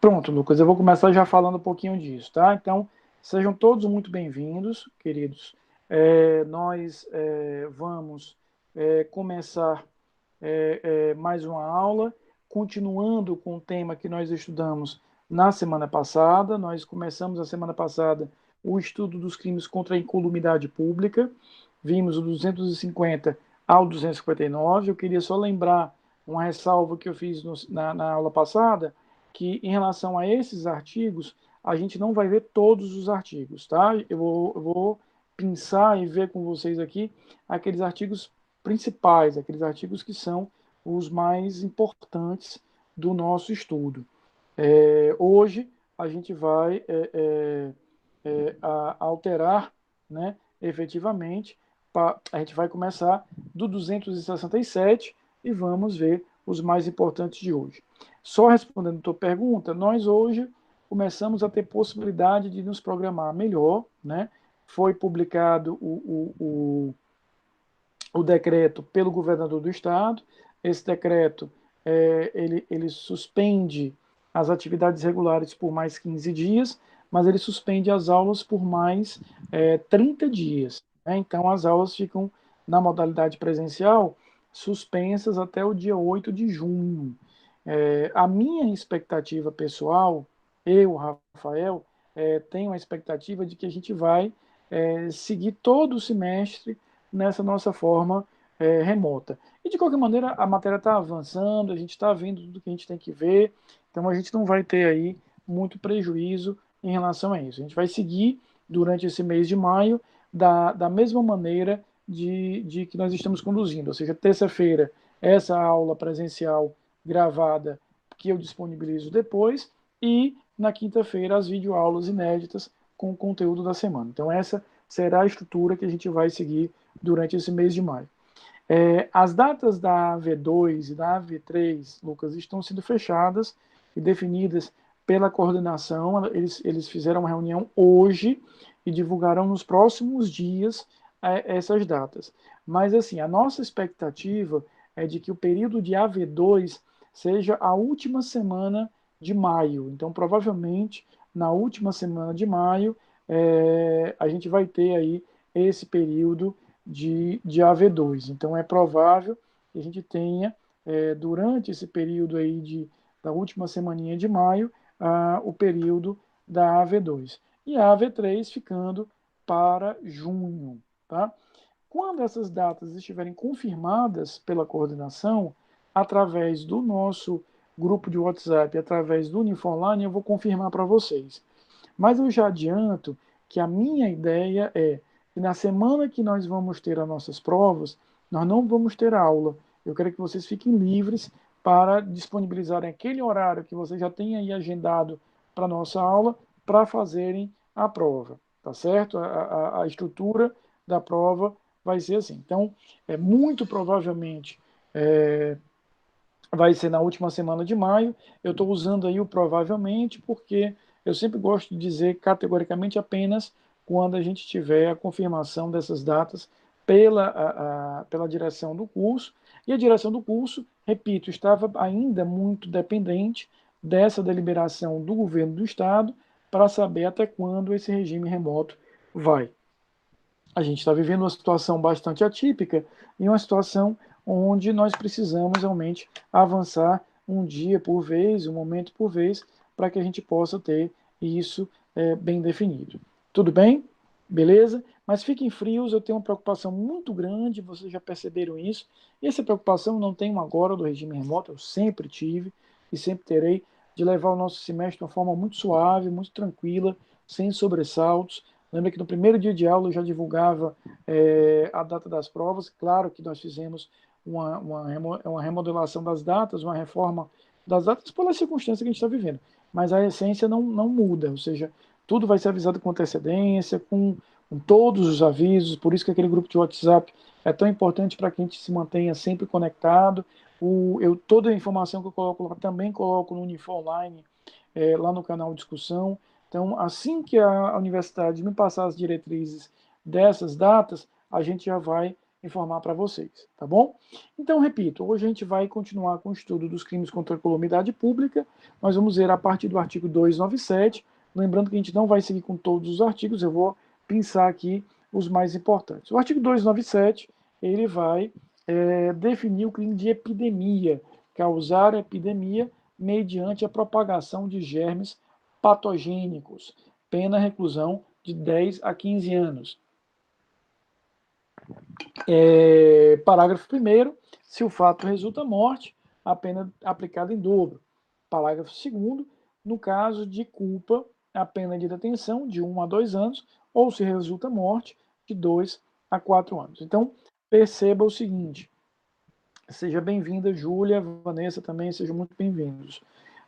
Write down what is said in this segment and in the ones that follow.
Pronto, Lucas, eu vou começar já falando um pouquinho disso, tá? Então, sejam todos muito bem-vindos, queridos. Nós vamos começar mais uma aula, continuando com o tema que nós estudamos na semana passada. Nós começamos a semana passada o estudo dos crimes contra a incolumidade pública, vimos o 250 ao 259. Eu queria só lembrar uma ressalva que eu fiz na aula passada, que em relação a esses artigos, a gente não vai ver todos os artigos, tá? Eu vou pensar e ver com vocês aqui aqueles artigos principais, aqueles artigos que são os mais importantes do nosso estudo. Hoje a gente vai alterar, né, efetivamente, a gente vai começar do 267 e vamos ver os mais importantes de hoje. Só respondendo a tua pergunta, nós hoje começamos a ter possibilidade de nos programar melhor, né? Foi publicado o decreto pelo governador do estado. Esse decreto ele suspende as atividades regulares por mais 15 dias, mas ele suspende as aulas por mais 30 dias. Né? Então, as aulas ficam na modalidade presencial suspensas até o dia 8 de junho. A minha expectativa pessoal, eu, Rafael, tenho a expectativa de que a gente vai seguir todo o semestre nessa nossa forma remota. E, de qualquer maneira, a matéria está avançando, a gente está vendo tudo que a gente tem que ver, então a gente não vai ter aí muito prejuízo em relação a isso. A gente vai seguir durante esse mês de maio da mesma maneira de que nós estamos conduzindo, ou seja, terça-feira, essa aula presencial gravada que eu disponibilizo depois, e na quinta-feira as videoaulas inéditas com o conteúdo da semana. Então essa será a estrutura que a gente vai seguir durante esse mês de maio. As datas da AV2 e da AV3, Lucas, estão sendo fechadas e definidas pela coordenação. Eles fizeram uma reunião hoje e divulgarão nos próximos dias essas datas. Mas, assim, a nossa expectativa é de que o período de AV2 seja a última semana de maio. Então, provavelmente, na última semana de maio, a gente vai ter aí esse período de AV2. Então, é provável que a gente tenha, durante esse período aí da última semaninha de maio, o período da AV2. E a AV3 ficando para junho. Tá? Quando essas datas estiverem confirmadas pela coordenação, através do nosso grupo de WhatsApp, através do Uniformline, eu vou confirmar para vocês. Mas eu já adianto que a minha ideia é que na semana que nós vamos ter as nossas provas, nós não vamos ter aula. Eu quero que vocês fiquem livres para disponibilizarem aquele horário que vocês já têm aí agendado para a nossa aula, para fazerem a prova, tá certo? A estrutura da prova vai ser assim. Então, muito provavelmente vai ser na última semana de maio. Eu estou usando aí o provavelmente porque eu sempre gosto de dizer categoricamente apenas quando a gente tiver a confirmação dessas datas pela direção do curso. E a direção do curso, repito, estava ainda muito dependente dessa deliberação do governo do estado para saber até quando esse regime remoto vai. A gente está vivendo uma situação bastante atípica e uma situação onde nós precisamos realmente avançar um dia por vez, um momento por vez, para que a gente possa ter isso bem definido. Tudo bem? Beleza? Mas fiquem frios, eu tenho uma preocupação muito grande, vocês já perceberam isso, e essa preocupação não tenho agora do regime remoto, eu sempre tive e sempre terei, de levar o nosso semestre de uma forma muito suave, muito tranquila, sem sobressaltos. Lembra que no primeiro dia de aula eu já divulgava a data das provas. Claro que nós fizemos uma remodelação das datas, uma reforma das datas pela circunstância que a gente está vivendo. Mas a essência não muda, ou seja, tudo vai ser avisado com antecedência, com todos os avisos, por isso que aquele grupo de WhatsApp é tão importante para que a gente se mantenha sempre conectado. Toda a informação que eu coloco lá também coloco no Unifor Online, lá no canal de discussão. Então, assim que a universidade me passar as diretrizes dessas datas, a gente já vai informar para vocês, tá bom? Então, repito, hoje a gente vai continuar com o estudo dos crimes contra a calamidade pública. Nós vamos ver a partir do artigo 297, lembrando que a gente não vai seguir com todos os artigos, eu vou pensar aqui os mais importantes. O artigo 297, ele vai definir o crime de epidemia, causar epidemia mediante a propagação de germes patogênicos, pena reclusão de 10 a 15 anos. Parágrafo 1º, se o fato resulta morte, a pena aplicada em dobro. Parágrafo 2º, no caso de culpa, a pena de detenção de 1 a 2 anos, ou se resulta morte, de 2 a 4 anos. Então, perceba o seguinte, seja bem-vinda, Júlia, Vanessa também, sejam muito bem-vindos.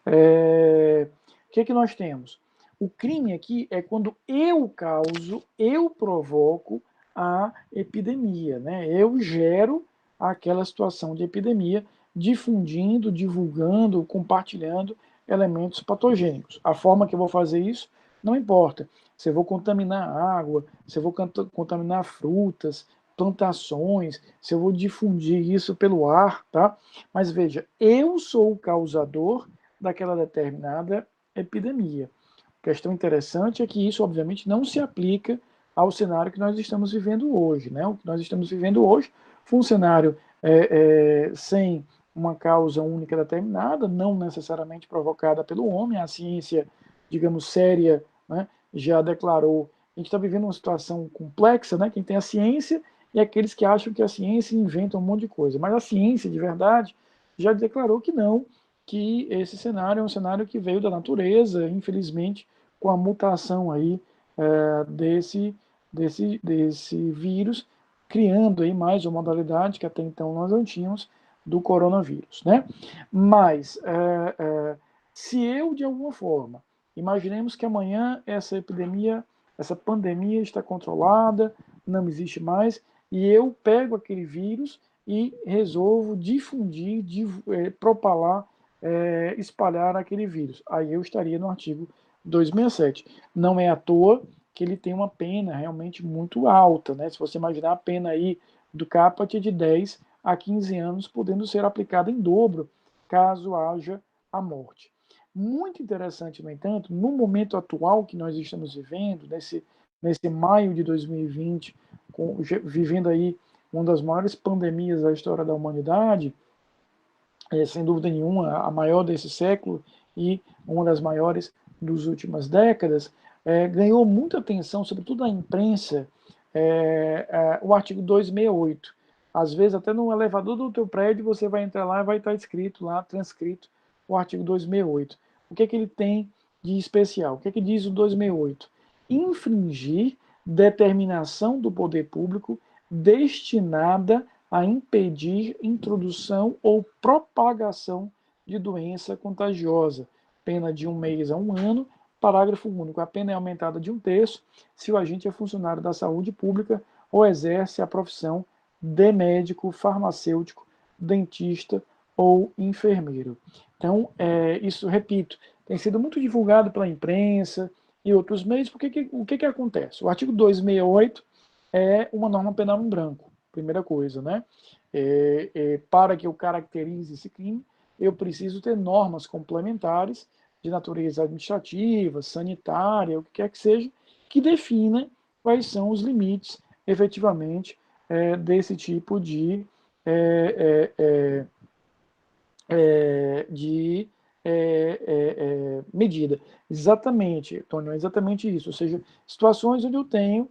O que nós temos? O crime aqui é quando eu causo, eu provoco a epidemia, né? Eu gero aquela situação de epidemia, difundindo, divulgando, compartilhando elementos patogênicos. A forma que eu vou fazer isso não importa. Se eu vou contaminar água, se eu vou contaminar frutas, plantações, se eu vou difundir isso pelo ar, tá? Mas veja, eu sou o causador daquela determinada epidemia. A questão interessante é que isso, obviamente, não se aplica ao cenário que nós estamos vivendo hoje, né? O que nós estamos vivendo hoje foi um cenário sem uma causa única determinada, não necessariamente provocada pelo homem. A ciência, digamos, séria, né, já declarou. A gente está vivendo uma situação complexa, né? Quem tem a ciência e aqueles que acham que a ciência inventa um monte de coisa. Mas a ciência, de verdade, já declarou que não, que esse cenário é um cenário que veio da natureza, infelizmente, com a mutação aí desse vírus, criando aí mais uma modalidade que até então nós não tínhamos do coronavírus, né? Mas se eu, de alguma forma, imaginemos que amanhã essa epidemia, essa pandemia está controlada, não existe mais, e eu pego aquele vírus e resolvo difundir, propalar, espalhar aquele vírus. Aí eu estaria no artigo 267. Não é à toa que ele tem uma pena realmente muito alta, né? Se você imaginar a pena aí do caput de 10 a 15 anos, podendo ser aplicada em dobro, caso haja a morte. Muito interessante, no entanto, no momento atual que nós estamos vivendo, nesse maio de 2020, vivendo aí uma das maiores pandemias da história da humanidade, sem dúvida nenhuma, a maior desse século e uma das maiores das últimas décadas, ganhou muita atenção, sobretudo na imprensa, o artigo 268. Às vezes, até no elevador do teu prédio, você vai entrar lá e vai estar escrito lá, transcrito, o artigo 268. O que é que ele tem de especial? O que é que diz o 268? Infringir determinação do poder público destinada a impedir introdução ou propagação de doença contagiosa. Pena de 1 mês a 1 ano. Parágrafo único. A pena é aumentada de 1/3 se o agente é funcionário da saúde pública ou exerce a profissão de médico, farmacêutico, dentista ou enfermeiro. Então, isso, repito, tem sido muito divulgado pela imprensa e outros meios, porque o que acontece? O artigo 268 é uma norma penal em branco, primeira coisa, né? Para que eu caracterize esse crime, eu preciso ter normas complementares de natureza administrativa, sanitária, o que quer que seja, que defina quais são os limites, efetivamente, desse tipo de medida. Exatamente, Tônio, é exatamente isso. Ou seja, situações onde eu tenho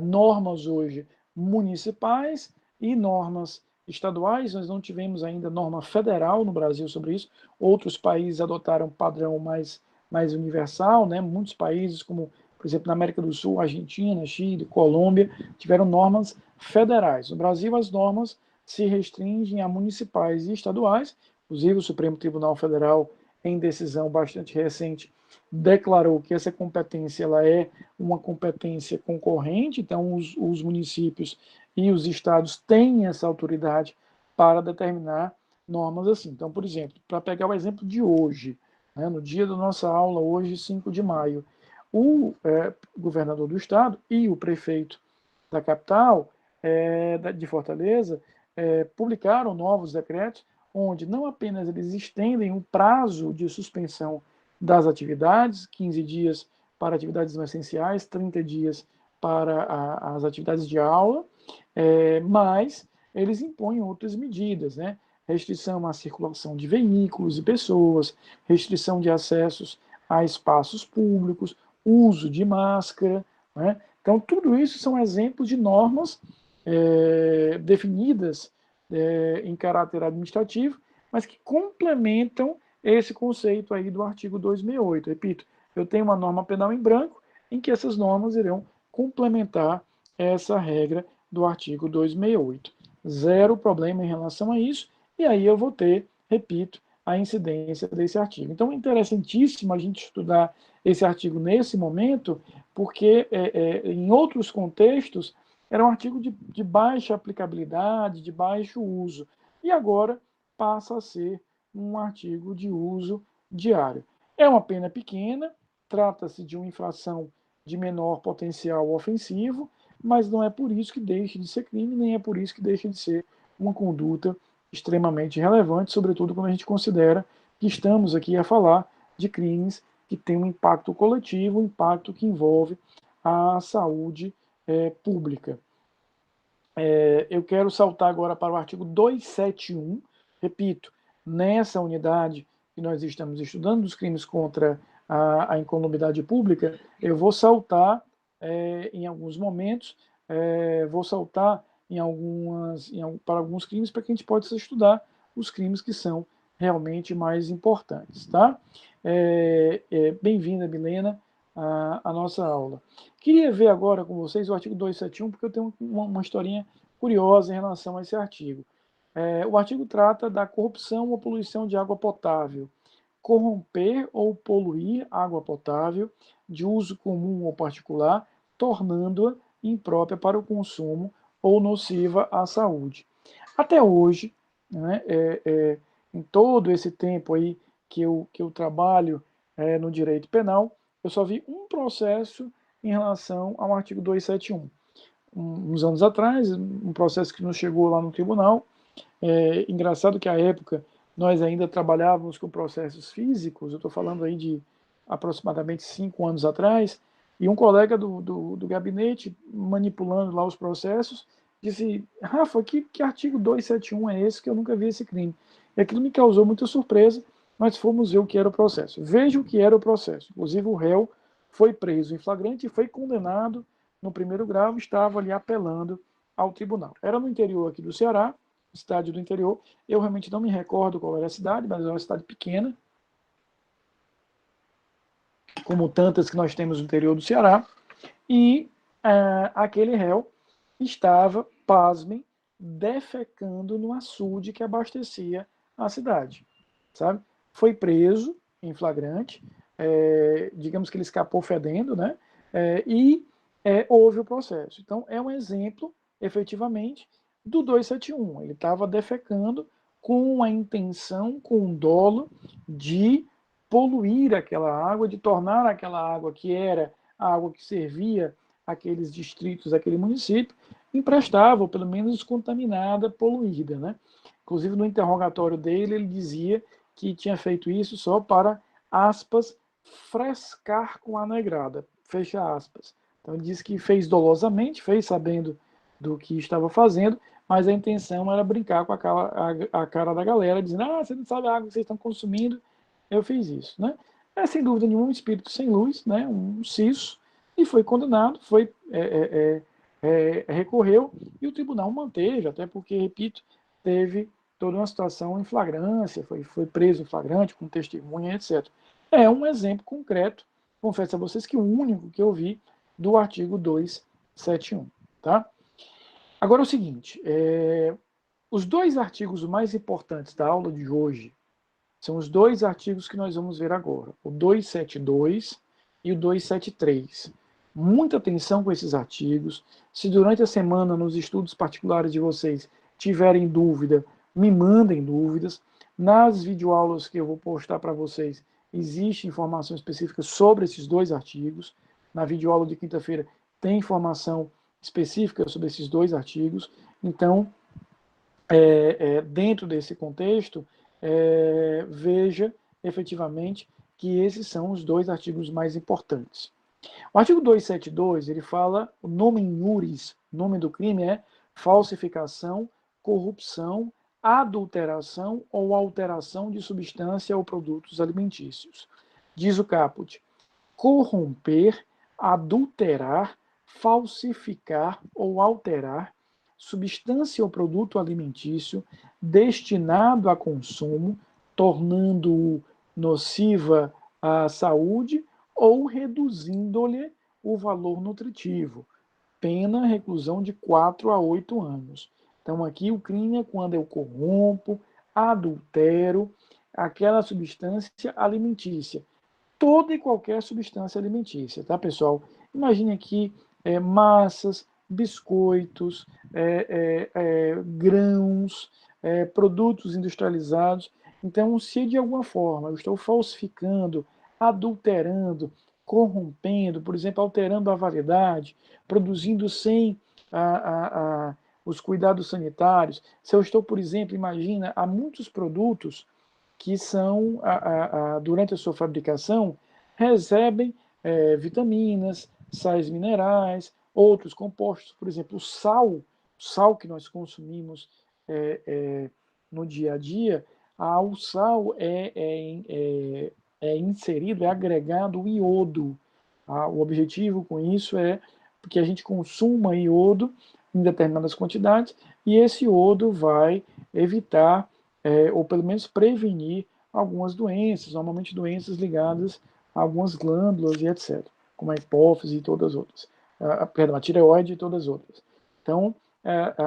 normas hoje municipais e normas estaduais. Nós não tivemos ainda norma federal no Brasil sobre isso. Outros países adotaram um padrão mais universal, né? Muitos países, como, por exemplo, na América do Sul, Argentina, Chile, Colômbia, tiveram normas federais. No Brasil, as normas se restringem a municipais e estaduais. Inclusive, o Supremo Tribunal Federal, em decisão bastante recente, declarou que essa competência ela é uma competência concorrente, então os municípios e os estados têm essa autoridade para determinar normas assim. Então, por exemplo, para pegar o exemplo de hoje, né, no dia da nossa aula, hoje, 5 de maio, o governador do estado e o prefeito da capital de Fortaleza publicaram novos decretos, onde não apenas eles estendem o prazo de suspensão das atividades, 15 dias para atividades não essenciais, 30 dias para as atividades de aula, mas eles impõem outras medidas, né? Restrição à circulação de veículos e pessoas, restrição de acessos a espaços públicos, uso de máscara, né? Então, tudo isso são exemplos de normas definidas em caráter administrativo, mas que complementam esse conceito aí do artigo 268. Repito, eu tenho uma norma penal em branco em que essas normas irão complementar essa regra do artigo 268. Zero problema em relação a isso, e aí eu vou ter, repito, a incidência desse artigo. Então, é interessantíssimo a gente estudar esse artigo nesse momento, porque em outros contextos era um artigo de baixa aplicabilidade, de baixo uso, e agora passa a ser um artigo de uso diário. É uma pena pequena, trata-se de uma infração de menor potencial ofensivo, mas não é por isso que deixe de ser crime, nem é por isso que deixe de ser uma conduta extremamente relevante, sobretudo quando a gente considera que estamos aqui a falar de crimes que têm um impacto coletivo, um impacto que envolve a saúde pública. Eu quero saltar agora para o artigo 271, repito, nessa unidade que nós estamos estudando, dos crimes contra a incolumidade pública, eu vou saltar em alguns momentos, vou saltar para alguns crimes para que a gente possa estudar os crimes que são realmente mais importantes. Tá? Bem-vinda, Milena, à nossa aula. Queria ver agora com vocês o artigo 271, porque eu tenho uma historinha curiosa em relação a esse artigo. O artigo trata da corrupção ou poluição de água potável. Corromper ou poluir água potável de uso comum ou particular, tornando-a imprópria para o consumo ou nociva à saúde. Até hoje, né, em todo esse tempo aí que eu trabalho no direito penal, eu só vi um processo em relação ao artigo 271. Uns anos atrás, um processo que nos chegou lá no tribunal. Engraçado que à época nós ainda trabalhávamos com processos físicos, eu estou falando aí de aproximadamente 5 anos atrás, e um colega do gabinete, manipulando lá os processos, disse: Rafa, que artigo 271 é esse que eu nunca vi esse crime? E aquilo me causou muita surpresa, mas fomos ver o que era o processo. Veja o que era o processo. Inclusive o réu foi preso em flagrante e foi condenado no primeiro grau, estava ali apelando ao tribunal. Era no interior aqui do Ceará, cidade do interior. Eu realmente não me recordo qual era a cidade, mas é uma cidade pequena, como tantas que nós temos no interior do Ceará. E aquele réu estava, pasmem, defecando no açude que abastecia a cidade, sabe? Foi preso em flagrante, digamos que ele escapou fedendo, né? E houve o processo. Então, é um exemplo, efetivamente, do 271. Ele estava defecando com a intenção, com o dolo de poluir aquela água, de tornar aquela água que era a água que servia aqueles distritos, aquele município, imprestável, ou pelo menos descontaminada, poluída, né? Inclusive, no interrogatório dele, ele dizia que tinha feito isso só para, aspas, frescar com a negrada, fecha aspas. Então, ele disse que fez dolosamente, fez sabendo do que estava fazendo, mas a intenção era brincar com a cara da galera, dizendo: você não sabe a água que vocês estão consumindo, eu fiz isso, né? Sem dúvida nenhuma, um espírito sem luz, né? Um ciso, e foi condenado, recorreu, e o tribunal manteve, até porque, repito, teve toda uma situação em flagrância, foi preso em flagrante, com testemunha, etc. É um exemplo concreto, confesso a vocês que o único que eu vi do artigo 271. Tá? Agora é o seguinte, os dois artigos mais importantes da aula de hoje são os dois artigos que nós vamos ver agora, o 272 e o 273. Muita atenção com esses artigos. Se durante a semana, nos estudos particulares de vocês, tiverem dúvida, me mandem dúvidas. Nas videoaulas que eu vou postar para vocês, existe informação específica sobre esses dois artigos. Na videoaula de quinta-feira tem informação específica sobre esses dois artigos. Então, dentro desse contexto, veja efetivamente que esses são os dois artigos mais importantes. O artigo 272, ele fala, o nome iuris, o nome do crime é falsificação, corrupção, adulteração ou alteração de substância ou produtos alimentícios. Diz o caput: corromper, adulterar, falsificar ou alterar substância ou produto alimentício destinado a consumo, tornando-o nociva à saúde ou reduzindo-lhe o valor nutritivo. Pena, reclusão de 4 a 8 anos. Então, aqui o crime é quando eu corrompo, adultero aquela substância alimentícia, toda e qualquer substância alimentícia, tá, pessoal? Imagine aqui massas, biscoitos, grãos, produtos industrializados. Então, se de alguma forma eu estou falsificando, adulterando, corrompendo, por exemplo, alterando a validade, produzindo sem os cuidados sanitários, se eu estou, por exemplo, imagina, há muitos produtos que são, durante a sua fabricação, recebem vitaminas, sais minerais, outros compostos, por exemplo, o sal que nós consumimos no dia a dia, o sal é inserido, é agregado o iodo. O objetivo com isso é que a gente consuma iodo em determinadas quantidades e esse iodo vai evitar ou pelo menos prevenir algumas doenças, normalmente doenças ligadas a algumas glândulas e etc., como a hipófise e todas as outras. Perdão, a tireoide e todas as outras. Então,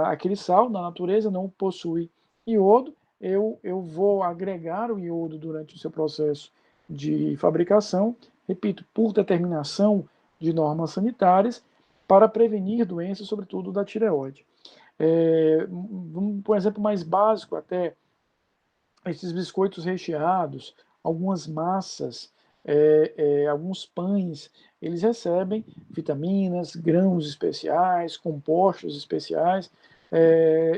aquele sal na natureza não possui iodo, eu vou agregar o iodo durante o seu processo de fabricação, repito, por determinação de normas sanitárias, para prevenir doenças, sobretudo da tireoide. Vamos por um exemplo mais básico até, esses biscoitos recheados, algumas massas, alguns pães, eles recebem vitaminas, grãos especiais, compostos especiais,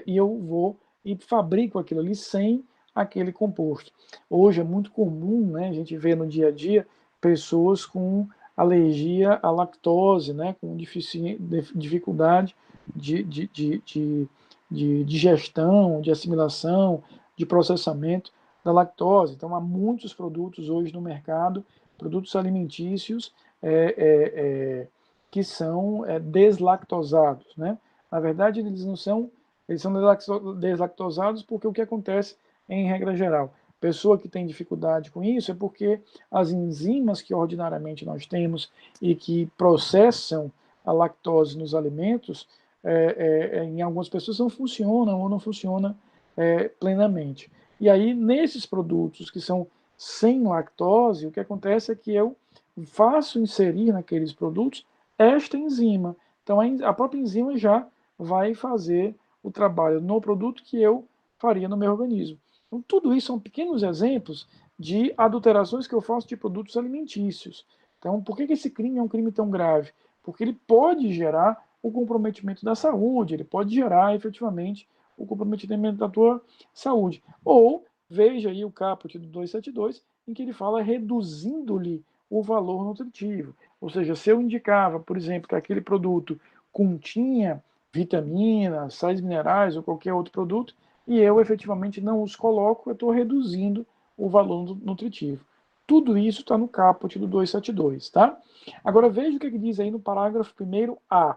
e eu vou e fabrico aquilo ali sem aquele composto. Hoje é muito comum, né, a gente vê no dia a dia pessoas com alergia à lactose, né, com dificuldade de digestão, de assimilação, de processamento da lactose. Então, há muitos produtos hoje no mercado, produtos alimentícios, que são deslactosados, né? Na verdade, eles são deslactosados porque o que acontece em regra geral? Pessoa que tem dificuldade com isso é porque as enzimas que ordinariamente nós temos e que processam a lactose nos alimentos, em algumas pessoas não funcionam ou não funcionam plenamente. E aí, nesses produtos que são sem lactose, o que acontece é que eu faço inserir naqueles produtos esta enzima. Então, a própria enzima já vai fazer o trabalho no produto que eu faria no meu organismo. Então, tudo isso são pequenos exemplos de adulterações que eu faço de produtos alimentícios. Então, por que esse crime é um crime tão grave? Porque ele pode gerar o comprometimento da saúde, ele pode gerar efetivamente o comprometimento da tua saúde. Ou veja aí o caput do 272, em que ele fala reduzindo-lhe o valor nutritivo. Ou seja, se eu indicava, por exemplo, que aquele produto continha vitaminas, sais minerais ou qualquer outro produto, e eu efetivamente não os coloco, eu estou reduzindo o valor nutritivo. Tudo isso está no caput do 272, tá? Agora veja o que diz aí no parágrafo 1º A.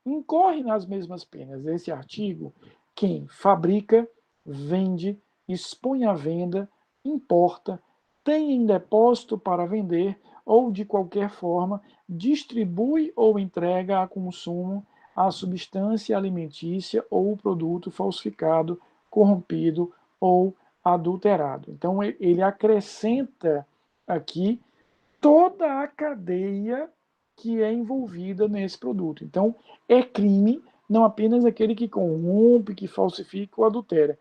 Incorre nas mesmas penas esse artigo quem fabrica, vende, expõe à venda, importa, tem em depósito para vender ou, de qualquer forma, distribui ou entrega a consumo a substância alimentícia ou produto falsificado, corrompido ou adulterado. Então, ele acrescenta aqui toda a cadeia que é envolvida nesse produto. Então, é crime não apenas aquele que corrompe, que falsifica ou adultera.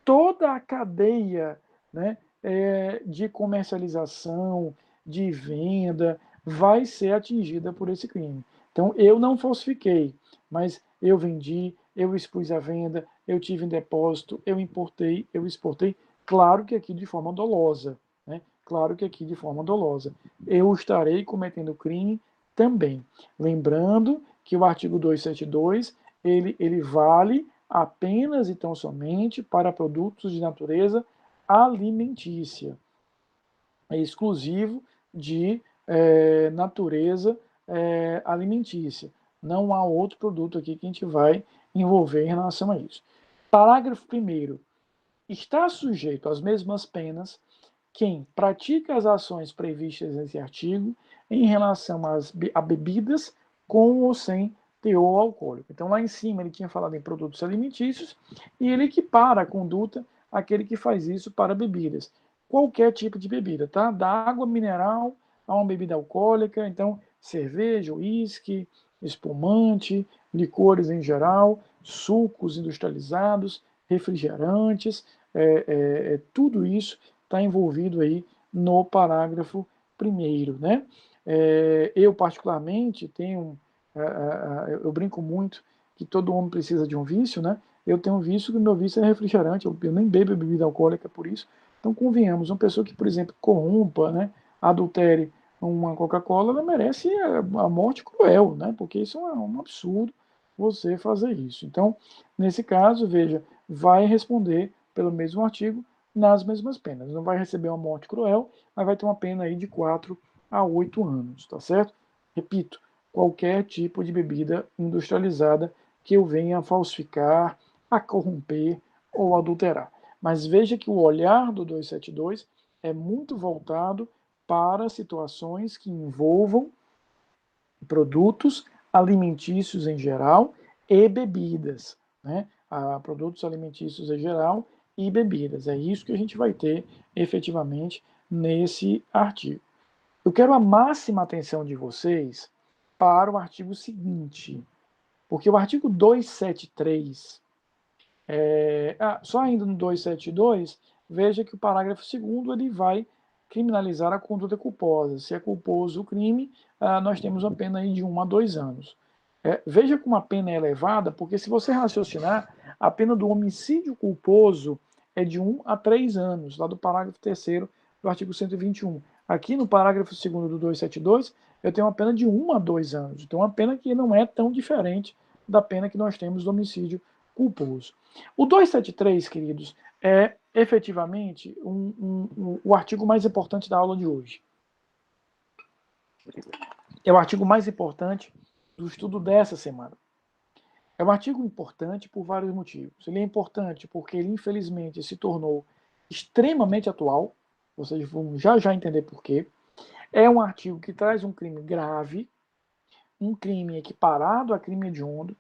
Toda a cadeia, né, de comercialização, de venda, vai ser atingida por esse crime. Então, eu não falsifiquei, mas eu vendi, eu expus à venda, eu tive em depósito, eu importei, eu exportei, claro que aqui de forma dolosa, né? Claro que aqui de forma dolosa. Eu estarei cometendo crime também. Lembrando que o artigo 272, ele vale apenas e tão somente para produtos de natureza alimentícia. É exclusivo de natureza alimentícia. Não há outro produto aqui que a gente vai envolver em relação a isso. Parágrafo 1º. Está sujeito às mesmas penas quem pratica as ações previstas nesse artigo em relação a bebidas com ou sem teor alcoólico. Então, lá em cima, ele tinha falado em produtos alimentícios e ele equipara a conduta àquele que faz isso para bebidas. Qualquer tipo de bebida, tá? Da água mineral a uma bebida alcoólica, então, cerveja, uísque, espumante, licores em geral, sucos industrializados, refrigerantes, tudo isso está envolvido aí no parágrafo 1º, né? Eu particularmente tenho, eu brinco muito que todo homem precisa de um vício, né? Eu tenho um vício que o meu vício é refrigerante, eu nem bebo bebida alcoólica por isso. Então convenhamos, uma pessoa que, por exemplo, corrompa, né, adultere uma Coca-Cola, ela merece a morte cruel, né? Porque isso é um absurdo você fazer isso. Então, nesse caso, veja, vai responder pelo mesmo artigo nas mesmas penas. Não vai receber uma morte cruel, mas vai ter uma pena aí de 4 a 8 anos, tá certo? Repito, qualquer tipo de bebida industrializada que eu venha a falsificar, a corromper ou adulterar. Mas veja que o olhar do 272 é muito voltado para situações que envolvam produtos alimentícios em geral e bebidas, né? Produtos alimentícios em geral e bebidas. É isso que a gente vai ter efetivamente nesse artigo. Eu quero a máxima atenção de vocês para o artigo seguinte, porque o artigo 273, só ainda no 272, veja que o parágrafo 2º ele vai criminalizar a conduta culposa. Se é culposo o crime, nós temos uma pena aí de 1 a 2 anos. Veja como a pena é elevada, porque se você raciocinar, a pena do homicídio culposo é de 1 a 3 anos, lá do parágrafo 3º do artigo 121. Aqui no parágrafo 2º do 272, eu tenho uma pena de 1 a 2 anos. Então, uma pena que não é tão diferente da pena que nós temos do homicídio culposo. O 273, queridos, é efetivamente o artigo mais importante da aula de hoje. É o artigo mais importante do estudo dessa semana. É um artigo importante por vários motivos. Ele é importante porque ele, infelizmente, se tornou extremamente atual, vocês vão já entender por quê. É um artigo que traz um crime grave, um crime equiparado a crime hediondo,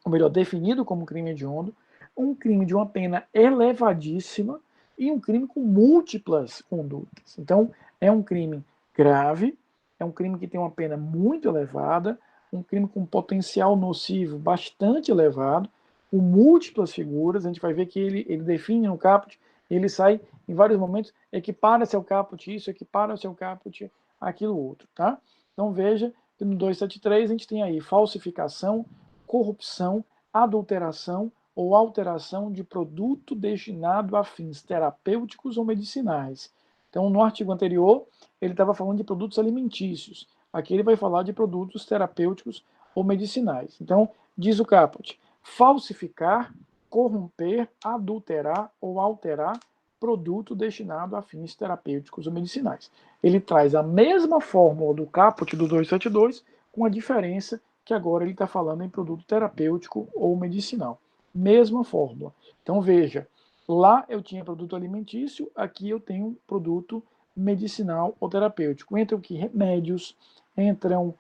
ou melhor, definido como crime hediondo, um crime de uma pena elevadíssima e um crime com múltiplas condutas. Então, é um crime grave, é um crime que tem uma pena muito elevada, um crime com potencial nocivo bastante elevado, com múltiplas figuras. A gente vai ver que ele define no caput, ele sai em vários momentos, equipara-se ao caput isso, equipara-se ao caput aquilo outro, tá? Então veja que no 273 a gente tem aí falsificação, corrupção, adulteração ou alteração de produto destinado a fins terapêuticos ou medicinais. Então, no artigo anterior, ele estava falando de produtos alimentícios. Aqui ele vai falar de produtos terapêuticos ou medicinais. Então, diz o caput: falsificar, corromper, adulterar ou alterar produto destinado a fins terapêuticos ou medicinais. Ele traz a mesma fórmula do caput do 272, com a diferença que agora ele está falando em produto terapêutico ou medicinal. Mesma fórmula. Então veja, lá eu tinha produto alimentício, aqui eu tenho produto medicinal ou terapêutico. Entram aqui remédios, entram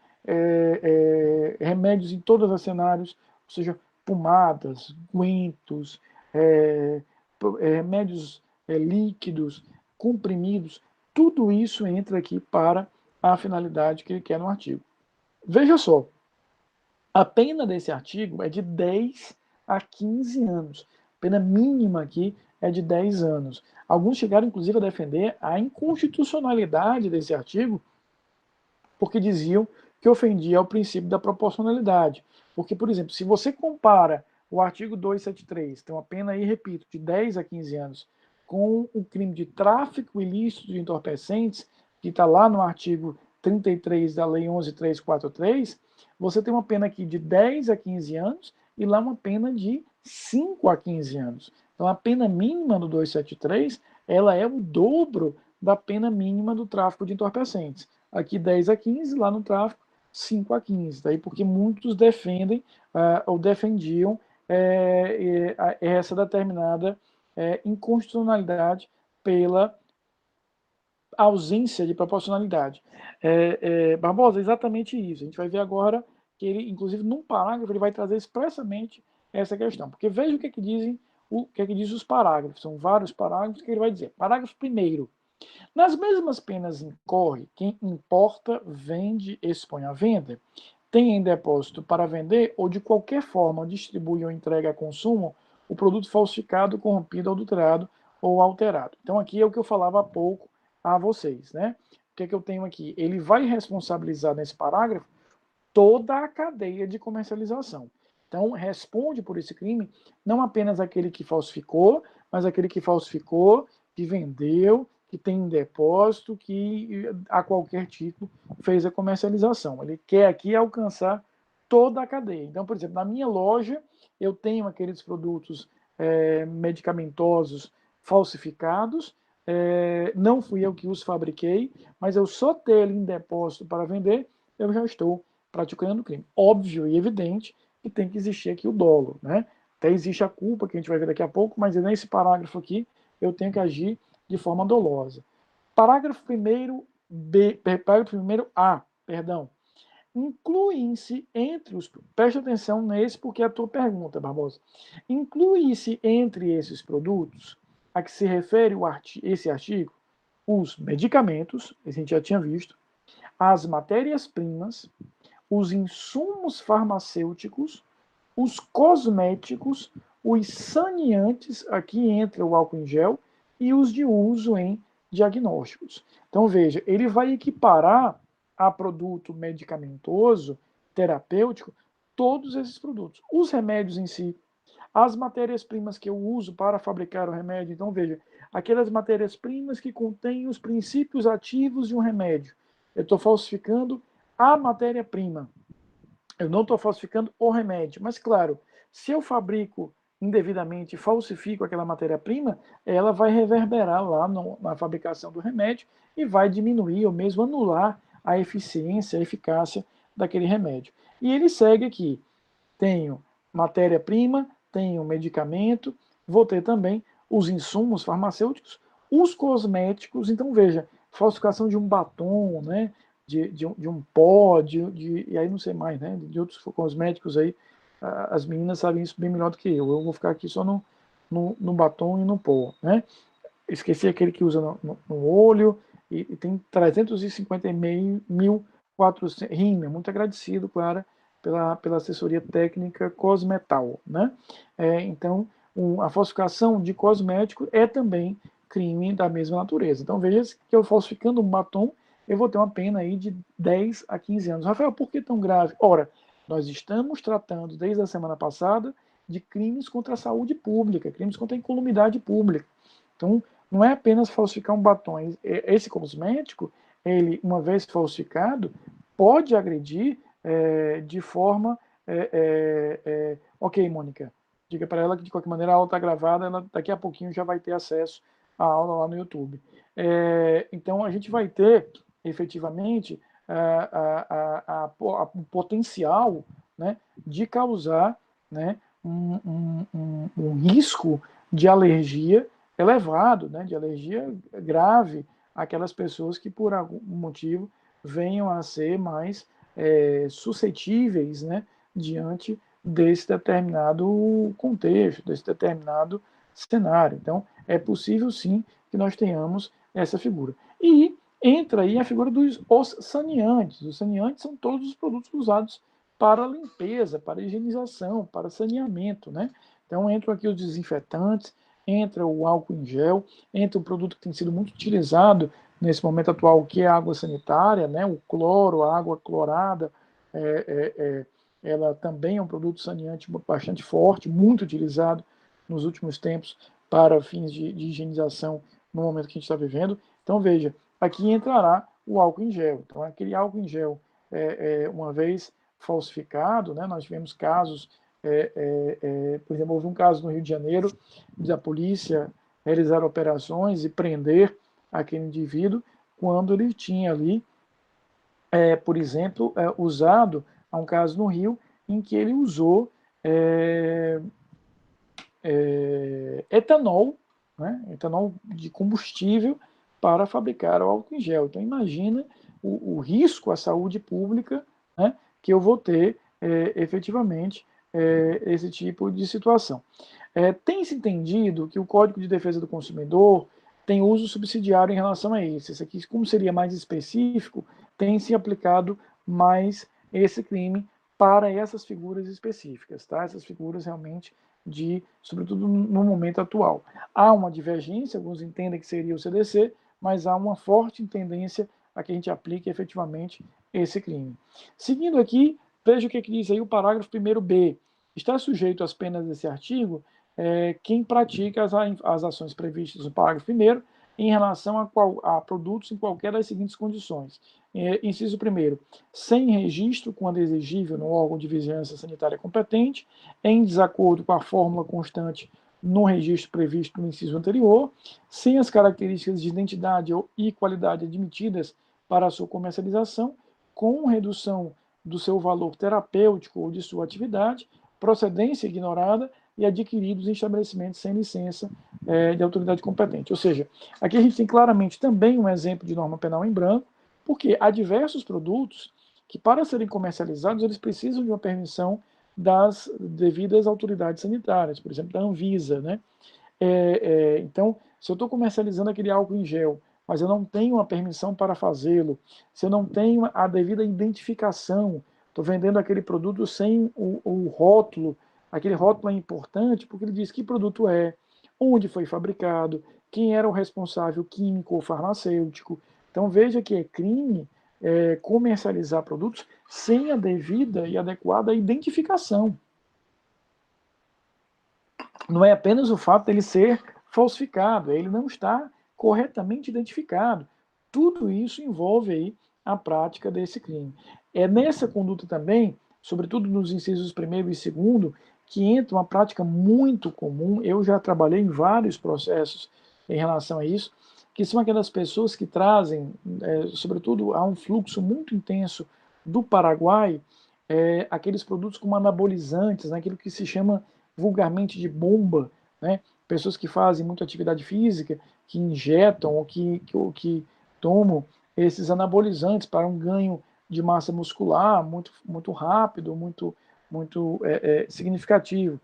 remédios em todos os cenários, ou seja, pomadas, guentos, remédios líquidos, comprimidos, tudo isso entra aqui para a finalidade que ele quer no artigo. Veja só, a pena desse artigo é de 10 a 15 anos. A pena mínima aqui é de 10 anos. Alguns chegaram, inclusive, a defender a inconstitucionalidade desse artigo, porque diziam que ofendia ao princípio da proporcionalidade. Porque, por exemplo, se você compara o artigo 273, tem uma pena aí, repito, de 10 a 15 anos, com o crime de tráfico ilícito de entorpecentes, que está lá no artigo 33 da Lei 11.343, você tem uma pena aqui de 10 a 15 anos e lá uma pena de 5 a 15 anos. Então, a pena mínima do 273, ela é o dobro da pena mínima do tráfico de entorpecentes. Aqui 10 a 15, lá no tráfico 5 a 15. Daí porque muitos defendem ou defendiam essa determinada inconstitucionalidade pela ausência de proporcionalidade. Barbosa, exatamente isso. A gente vai ver agora que ele, inclusive, num parágrafo, ele vai trazer expressamente essa questão. Porque veja o que é que dizem, o que é que diz os parágrafos. São vários parágrafos que ele vai dizer. Parágrafo 1º. Nas mesmas penas incorre quem importa, vende, expõe à venda, tem em depósito para vender ou de qualquer forma distribui ou entrega a consumo o produto falsificado, corrompido, adulterado ou alterado. Então aqui é o que eu falava há pouco a vocês, né? O que é que eu tenho aqui? Ele vai responsabilizar nesse parágrafo toda a cadeia de comercialização. Então, responde por esse crime não apenas aquele que falsificou, mas aquele que falsificou, que vendeu, que tem em depósito, que a qualquer título fez a comercialização. Ele quer aqui alcançar toda a cadeia. Então, por exemplo, na minha loja, eu tenho aqueles produtos medicamentosos falsificados, não fui eu que os fabriquei, mas eu só ter ele em depósito para vender, eu já estou praticando crime. Óbvio e evidente que tem que existir aqui o dolo, né? Até existe a culpa, que a gente vai ver daqui a pouco, mas nesse parágrafo aqui eu tenho que agir de forma dolosa. Parágrafo 1º B, parágrafo 1º A, perdão. Incluem-se entre os... Preste atenção nesse porque é a tua pergunta, Barbosa. Inclui-se entre esses produtos a que se refere esse artigo os medicamentos, a gente já tinha visto, as matérias-primas, os insumos farmacêuticos, os cosméticos, os saneantes, aqui entra o álcool em gel, e os de uso em diagnósticos. Então, veja, ele vai equiparar a produto medicamentoso, terapêutico, todos esses produtos. Os remédios em si, as matérias-primas que eu uso para fabricar o remédio. Então, veja, aquelas matérias-primas que contêm os princípios ativos de um remédio. Eu estou falsificando a matéria-prima. Eu não estou falsificando o remédio. Mas, claro, se eu fabrico indevidamente, falsifico aquela matéria-prima, ela vai reverberar lá na fabricação do remédio e vai diminuir ou mesmo anular a eficiência, a eficácia daquele remédio. E ele segue aqui. Tenho matéria-prima, tenho medicamento, vou ter também os insumos farmacêuticos, os cosméticos. Então, veja, falsificação de um batom, né? De um pó, e aí não sei mais, né? De outros cosméticos aí. As meninas sabem isso bem melhor do que eu. Eu vou ficar aqui só no batom e no pó, né? Esqueci aquele que usa no olho, e tem 350.400 rímel. Muito agradecido, Clara, pela assessoria técnica Cosmetal, né? Então, a falsificação de cosmético é também crime da mesma natureza. Então, veja que eu falsificando um batom, eu vou ter uma pena aí de 10 a 15 anos. Rafael, por que tão grave? Ora, nós estamos tratando, desde a semana passada, de crimes contra a saúde pública, crimes contra a incolumidade pública. Então, não é apenas falsificar um batom. Esse cosmético, ele, uma vez falsificado, pode agredir de forma... ok, Mônica, diga para ela que, de qualquer maneira, a aula está gravada, ela daqui a pouquinho já vai ter acesso à aula lá no YouTube. Então, a gente vai ter, efetivamente, o potencial, né, de causar, né, um risco de alergia elevado, né, de alergia grave àquelas pessoas que, por algum motivo, venham a ser mais suscetíveis, né, diante desse determinado contexto, desse determinado cenário. Então, é possível, sim, que nós tenhamos essa figura. E entra aí a figura dos saneantes. Os saneantes são todos os produtos usados para limpeza, para higienização, para saneamento, né? Então, entram aqui os desinfetantes, entra o álcool em gel, entra um produto que tem sido muito utilizado nesse momento atual, que é a água sanitária, né? O cloro, a água clorada, ela também é um produto saneante bastante forte, muito utilizado nos últimos tempos para fins de higienização no momento que a gente está vivendo. Então, veja, aqui entrará o álcool em gel. Então, aquele álcool em gel, uma vez falsificado, né, nós tivemos casos, por exemplo, houve um caso no Rio de Janeiro, da polícia realizar operações e prender aquele indivíduo quando ele tinha ali, por exemplo, usado, há um caso no Rio, em que ele usou etanol, né, etanol de combustível para fabricar o álcool em gel. Então imagina o risco à saúde pública, né, que eu vou ter efetivamente esse tipo de situação. Tem-se entendido que o Código de Defesa do Consumidor tem uso subsidiário em relação a isso. Esse aqui, como seria mais específico, tem se aplicado mais esse crime para essas figuras específicas, tá? Essas figuras realmente sobretudo no momento atual. Há uma divergência, alguns entendem que seria o CDC, mas há uma forte tendência a que a gente aplique efetivamente esse crime. Seguindo aqui, veja o que diz aí o parágrafo 1º-B. Está sujeito às penas desse artigo quem pratica as ações previstas no parágrafo 1º em relação a produtos em qualquer das seguintes condições. Inciso 1º, sem registro, quando exigível, no órgão de vigilância sanitária competente, em desacordo com a fórmula constante no registro previsto no inciso anterior, sem as características de identidade e qualidade admitidas para a sua comercialização, com redução do seu valor terapêutico ou de sua atividade, procedência ignorada e adquiridos em estabelecimentos sem licença de autoridade competente. Ou seja, aqui a gente tem claramente também um exemplo de norma penal em branco, porque há diversos produtos que, para serem comercializados, eles precisam de uma permissão das devidas autoridades sanitárias, por exemplo, da Anvisa, né? Então, se eu estou comercializando aquele álcool em gel, mas eu não tenho a permissão para fazê-lo, se eu não tenho a devida identificação, estou vendendo aquele produto sem o rótulo, aquele rótulo é importante porque ele diz que produto é, onde foi fabricado, quem era o responsável químico ou farmacêutico. Então, veja que é crime comercializar produtos sem a devida e adequada identificação. Não é apenas o fato dele ser falsificado, ele não está corretamente identificado. Tudo isso envolve aí a prática desse crime. É nessa conduta também, sobretudo nos incisos 1º e 2º, que entra uma prática muito comum. Eu já trabalhei em vários processos em relação a isso, que são aquelas pessoas que trazem, sobretudo, há um fluxo muito intenso do Paraguai, aqueles produtos como anabolizantes, né, aquilo que se chama vulgarmente de bomba, né? Pessoas que fazem muita atividade física, que injetam ou que tomam esses anabolizantes para um ganho de massa muscular muito rápido, muito significativo.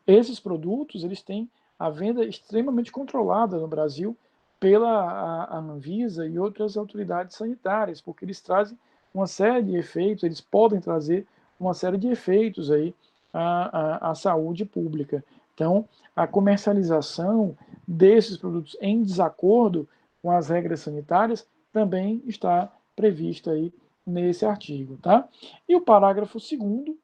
Esses produtos eles têm a venda extremamente controlada no Brasil pela Anvisa e outras autoridades sanitárias, porque eles trazem uma série de efeitos, eles podem trazer uma série de efeitos aí à saúde pública. Então, a comercialização desses produtos em desacordo com as regras sanitárias também está prevista aí nesse artigo, tá? E o parágrafo 2º,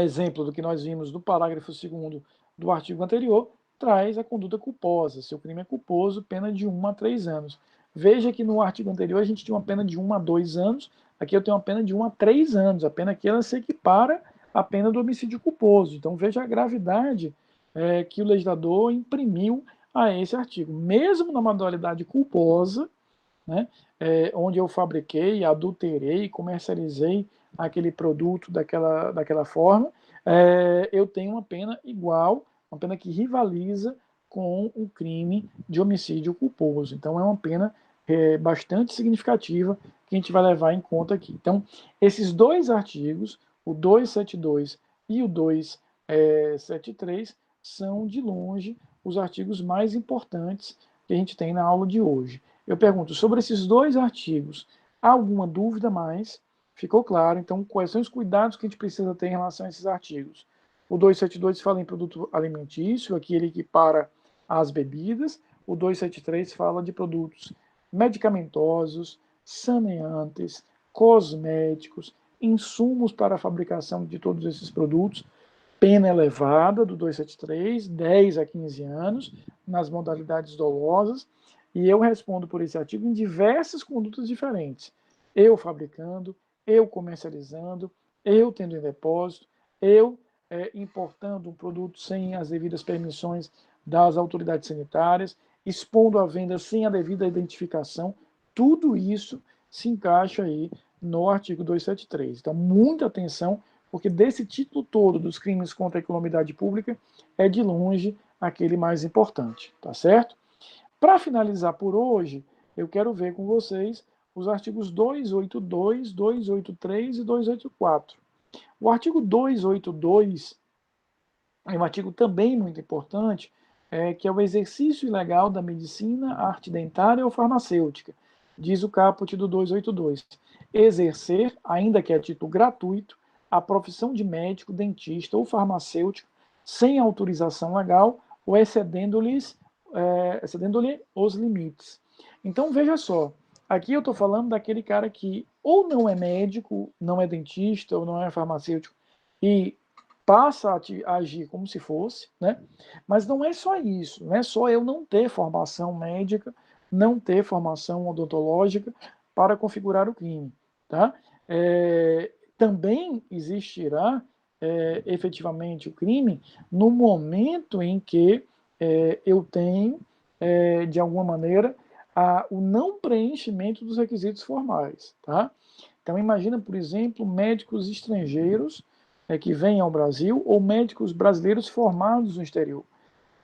exemplo do que nós vimos no parágrafo 2º do artigo anterior, traz a conduta culposa. Se o crime é culposo, pena de 1 a 3 anos. Veja que no artigo anterior a gente tinha uma pena de 1 a 2 anos, aqui eu tenho uma pena de 1 a 3 anos. A pena aqui ela se equipara à pena do homicídio culposo. Então veja a gravidade que o legislador imprimiu a esse artigo. Mesmo na modalidade culposa, né, onde eu fabriquei, adulterei, comercializei aquele produto daquela forma, eu tenho uma pena igual, uma pena que rivaliza com o crime de homicídio culposo. Então é uma pena bastante significativa que a gente vai levar em conta aqui. Então, esses dois artigos, o 272 e o 273, são de longe os artigos mais importantes que a gente tem na aula de hoje. Eu pergunto, sobre esses dois artigos, há alguma dúvida mais? Ficou claro, então, quais são os cuidados que a gente precisa ter em relação a esses artigos? O 272 fala em produto alimentício, aqui ele equipara às bebidas, o 273 fala de produtos medicamentosos, saneantes, cosméticos, insumos para a fabricação de todos esses produtos, pena elevada do 273, 10 a 15 anos, nas modalidades dolosas, e eu respondo por esse artigo em diversas condutas diferentes. Eu fabricando, eu comercializando, eu tendo em depósito, eu importando um produto sem as devidas permissões das autoridades sanitárias, expondo a venda sem a devida identificação, tudo isso se encaixa aí no artigo 273. Então, muita atenção, porque desse título todo dos crimes contra a economidade pública é de longe aquele mais importante, tá certo? Para finalizar por hoje, eu quero ver com vocês os artigos 282, 283 e 284. O artigo 282 é um artigo também muito importante, que é o exercício ilegal da medicina, arte dentária ou farmacêutica. Diz o caput do 282. Exercer, ainda que a título gratuito, a profissão de médico, dentista ou farmacêutico sem autorização legal ou excedendo-lhe os limites. Então, veja só, aqui eu estou falando daquele cara que ou não é médico, não é dentista ou não é farmacêutico e passa a agir como se fosse, né? Mas não é só isso, não é só eu não ter formação médica, não ter formação odontológica para configurar o crime, tá? Também existirá efetivamente o crime no momento em que eu tenho, de alguma maneira, o não preenchimento dos requisitos formais, tá? Então imagina, por exemplo, médicos estrangeiros que vêm ao Brasil ou médicos brasileiros formados no exterior.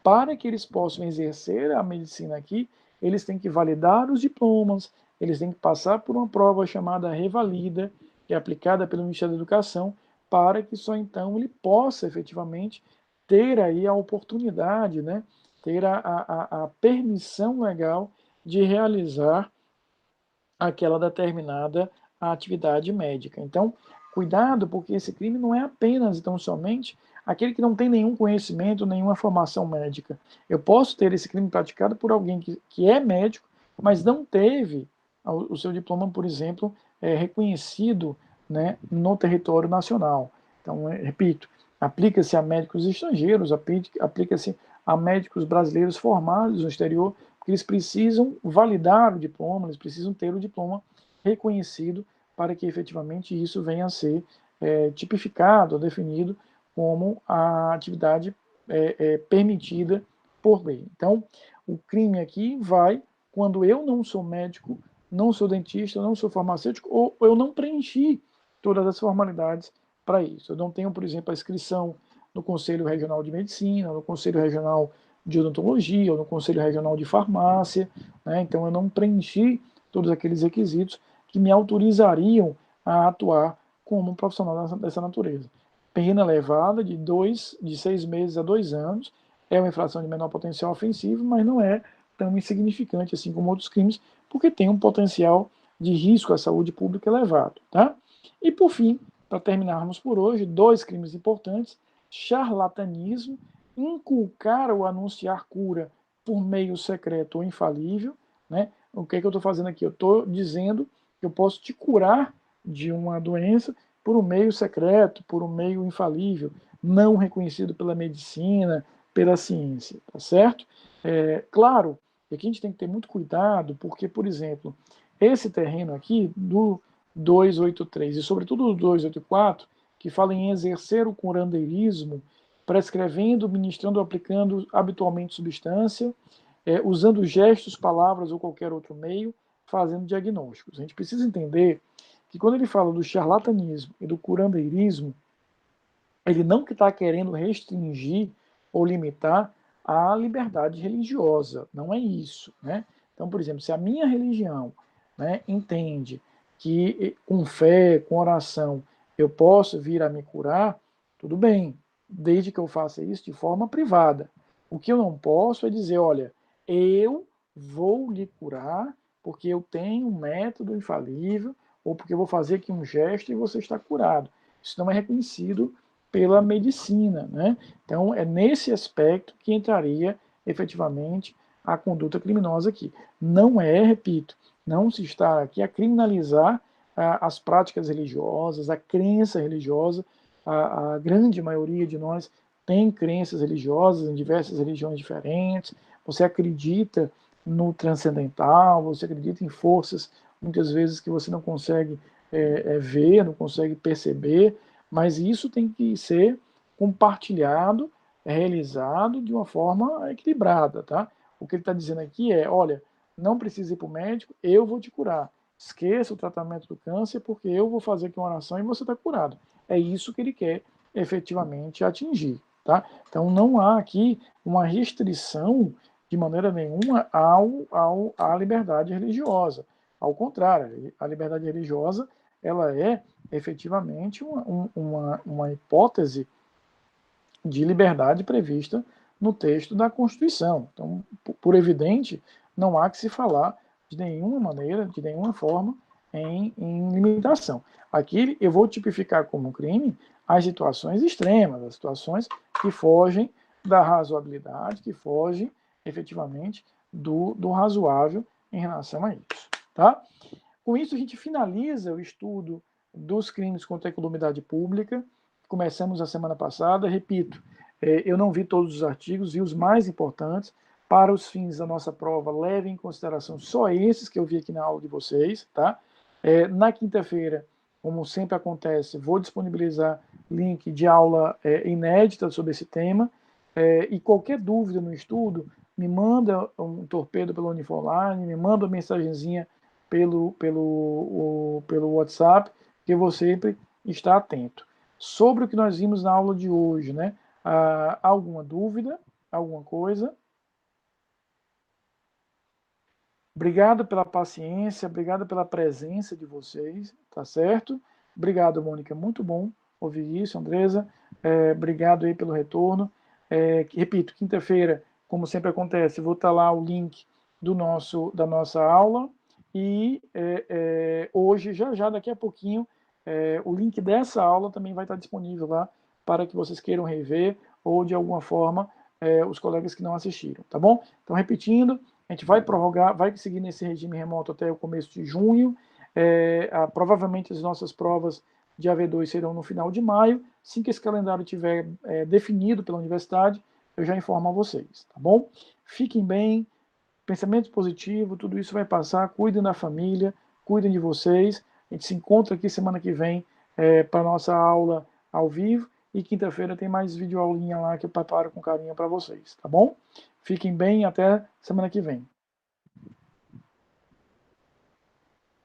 Para que eles possam exercer a medicina aqui, eles têm que validar os diplomas, eles têm que passar por uma prova chamada Revalida, que é aplicada pelo Ministério da Educação, para que só então ele possa efetivamente ter aí a oportunidade, né, ter a permissão legal de realizar aquela determinada atividade médica. Então, cuidado, porque esse crime não é apenas, então, somente aquele que não tem nenhum conhecimento, nenhuma formação médica. Eu posso ter esse crime praticado por alguém que é médico, mas não teve o seu diploma, por exemplo, reconhecido, né, no território nacional. Então, repito, aplica-se a médicos estrangeiros, aplica-se a médicos brasileiros formados no exterior, porque eles precisam validar o diploma, eles precisam ter o diploma reconhecido para que efetivamente isso venha a ser tipificado, definido como a atividade permitida por lei. Então, o crime aqui vai quando eu não sou médico, não sou dentista, não sou farmacêutico, ou eu não preenchi todas as formalidades para isso. Eu não tenho, por exemplo, a inscrição no Conselho Regional de Medicina, no Conselho Regional de Odontologia, ou no Conselho Regional de Farmácia, né? Então eu não preenchi todos aqueles requisitos que me autorizariam a atuar como um profissional dessa natureza. Pena elevada de 6 meses a 2 anos, é uma infração de menor potencial ofensivo, mas não é tão insignificante assim como outros crimes, porque tem um potencial de risco à saúde pública elevado. Tá? E por fim, para terminarmos por hoje, 2 crimes importantes: charlatanismo, inculcar ou anunciar cura por meio secreto ou infalível. Né? O que eu estou fazendo aqui? Eu estou dizendo que eu posso te curar de uma doença por um meio secreto, por um meio infalível, não reconhecido pela medicina, pela ciência, tá certo? Claro, aqui a gente tem que ter muito cuidado, porque, por exemplo, esse terreno aqui do 283 e sobretudo do 284, que fala em exercer o curandeirismo, prescrevendo, ministrando ou aplicando habitualmente substância, usando gestos, palavras ou qualquer outro meio, fazendo diagnósticos. A gente precisa entender que quando ele fala do charlatanismo e do curandeirismo, ele não está querendo restringir ou limitar a liberdade religiosa, não é isso. Né? Então, por exemplo, se a minha religião, né, entende que com fé, com oração, eu posso vir a me curar, tudo bem, desde que eu faça isso de forma privada. O que eu não posso é dizer, olha, eu vou lhe curar porque eu tenho um método infalível ou porque eu vou fazer aqui um gesto e você está curado. Isso não é reconhecido pela medicina. Né? Então, é nesse aspecto que entraria efetivamente a conduta criminosa aqui. Não é, repito, não se está aqui a criminalizar as práticas religiosas, a crença religiosa. A grande maioria de nós tem crenças religiosas em diversas religiões diferentes. Você acredita no transcendental, você acredita em forças, muitas vezes, que você não consegue ver, não consegue perceber, mas isso tem que ser compartilhado, realizado de uma forma equilibrada, tá? O que ele está dizendo aqui é, olha, não precisa ir para o médico, eu vou te curar. Esqueça o tratamento do câncer, porque eu vou fazer aqui uma oração e você está curado. É isso que ele quer efetivamente atingir, tá? Então não há aqui uma restrição de maneira nenhuma à liberdade religiosa. Ao contrário, a liberdade religiosa ela é efetivamente uma hipótese de liberdade prevista no texto da Constituição. Então, por evidente, não há que se falar de nenhuma maneira, de nenhuma forma, em limitação. Aqui eu vou tipificar como crime as situações extremas, as situações que fogem da razoabilidade, que fogem efetivamente do razoável em relação a isso. Tá? Com isso, a gente finaliza o estudo dos crimes contra a incolumidade pública. Começamos a semana passada, repito, eu não vi todos os artigos, vi os mais importantes. Para os fins da nossa prova, levem em consideração só esses que eu vi aqui na aula de vocês, tá? Na quinta-feira, como sempre acontece, vou disponibilizar link de aula inédita sobre esse tema, e qualquer dúvida no estudo, me manda um torpedo pelo Uniforline, me manda uma mensagenzinha pelo WhatsApp, que eu vou sempre estar atento. Sobre o que nós vimos na aula de hoje, né? Alguma dúvida? Alguma coisa? Obrigado pela paciência, obrigado pela presença de vocês, tá certo? Obrigado, Mônica, muito bom ouvir isso, Andresa. Obrigado aí pelo retorno. Repito, quinta-feira, como sempre acontece, vou estar lá o link da nossa aula e hoje, já daqui a pouquinho, o link dessa aula também vai estar disponível lá para que vocês queiram rever ou, de alguma forma, os colegas que não assistiram, tá bom? Então, repetindo, a gente vai prorrogar, vai seguir nesse regime remoto até o começo de junho. Provavelmente as nossas provas de AV2 serão no final de maio. Assim que esse calendário estiver definido pela universidade, eu já informo a vocês, tá bom? Fiquem bem, pensamento positivo, tudo isso vai passar. Cuidem da família, cuidem de vocês. A gente se encontra aqui semana que vem para a nossa aula ao vivo. E quinta-feira tem mais videoaulinha lá que eu preparo com carinho para vocês, tá bom? Fiquem bem, até semana que vem.